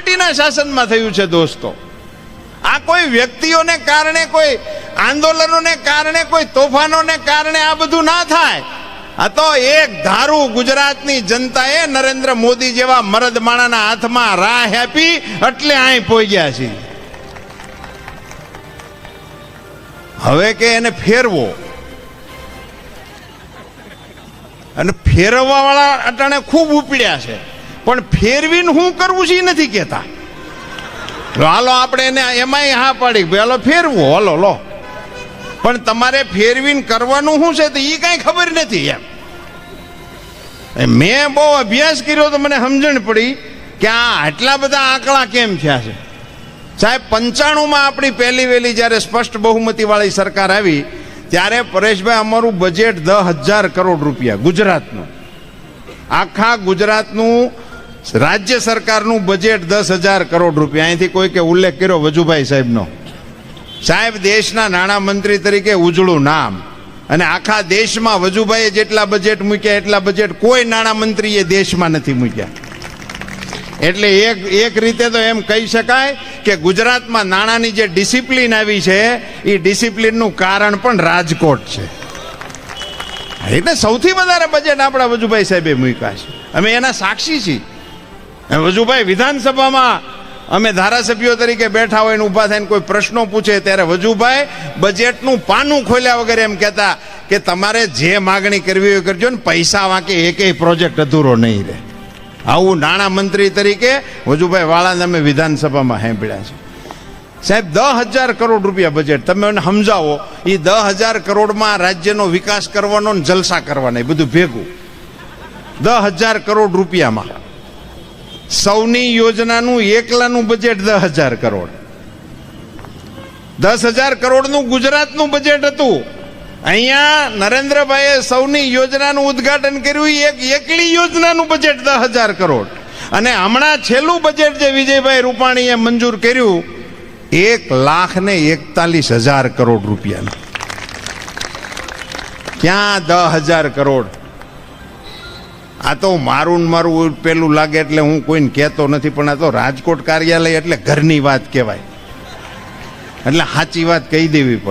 પાર્ટીના શાસનમાં થયું છે દોસ્તો. આ કોઈ વ્યક્તિઓને કારણે, કોઈ આંદોલનોને કારણે, કોઈ તોફાનોને કારણે આ બધું ના થાય. આ તો એક ધારું ગુજરાતની જનતાએ નરેન્દ્ર મોદી જેવા મરદ માણાના હાથમાં રાહ આપી એટલે અહીં પહોંચ્યા છીએ. હવે કે એને ફેરવો, અને ફેરવવા વાળા અટાણે ખૂબ ઉપડ્યા છે, પણ ફેરવીને શું કરવું છે એ નથી કહેતા. હાલો આપણે એને એમાંય હા પાડી, હાલો ફેરવો, હાલો લો, પણ તમારે ફેરવીને કરવાનું શું છે તો એ કાંઈ ખબર નથી. એમ મેં બહુ અભ્યાસ કર્યો તો મને સમજણ પડી કે આ આટલા બધા આંકડા કેમ થયા છે. સાહેબ 95માં આપણી પહેલી વહેલી જ્યારે સ્પષ્ટ બહુમતી વાળી સરકાર આવી ત્યારે પરેશભાઈ અમારું બજેટ 10,000 કરોડ રૂપિયા ગુજરાતનું, આખા ગુજરાતનું રાજ્ય સરકારનું બજેટ 10,000 કરોડ રૂપિયા. અહીંથી કોઈ કે ઉલ્લેખ કર્યો વજુભાઈ સાહેબનો. સાહેબ દેશના નાણામંત્રી તરીકે ઉજળું નામ, અને આખા દેશમાં વજુભાઈએ જેટલા બજેટ મૂક્યા એટલા બજેટ કોઈ નાણામંત્રીએ દેશમાં નથી મૂક્યા. એટલે એક રીતે તો એમ કહી શકાય કે ગુજરાતમાં નાણાંની જે ડિસિપ્લિન આવી છે એ ડિસિપ્લિનનું કારણ પણ રાજકોટ છે. એટલે સૌથી વધારે બજેટ આપણા વજુભાઈ સાહેબે મૂક્યા છે, અમે એના સાક્ષી છીએ. વજુભાઈ વિધાનસભામાં અમે ધારાસભ્યો તરીકે બેઠા હોય ને ઊભા થઈને કોઈ પ્રશ્નો પૂછે ત્યારે વજુભાઈ બજેટનું પાનું ખોલ્યા વગર એમ કહેતા કે તમારે જે માગણી કરવી હોય કરજો ને, પૈસા વાંકે એકેય પ્રોજેક્ટ અધૂરો નહીં રહે. આવું નાણામંત્રી તરીકે વજુભાઈ વાળાને અમે વિધાનસભામાં સાંભળ્યા છે. સાહેબ 10,000 કરોડ રૂપિયા બજેટ, તમે મને સમજાવો એ 10,000 કરોડમાં રાજ્યનો વિકાસ કરવાનો ને જલસા કરવાના બધું ભેગું 10,000 કરોડ રૂપિયામાં. સૌની યોજનાનું એકલાનું બજેટ 10,000 કરોડ. 10,000 કરોડનું ગુજરાતનું બજેટ હતું. અહીંયા નરેન્દ્રભાઈએ સૌની યોજનાનું ઉદ્ઘાટન કર્યું, એક એકલી યોજનાનું બજેટ 10,000 કરોડ. અને હમણાં છેલ્લું બજેટ જે વિજયભાઈ રૂપાણીએ મંજૂર કર્યું 1,41,000 કરોડ રૂપિયાનું. ક્યાં 10,000 કરોડ? આ તો મારું પેલું લાગે એટલે હું કોઈને કહેતો નથી, પણ આ તો રાજકોટ કાર્યાલય એટલે ઘરની વાત કહેવાય, એટલે સાચી વાત કહી દેવી પડે.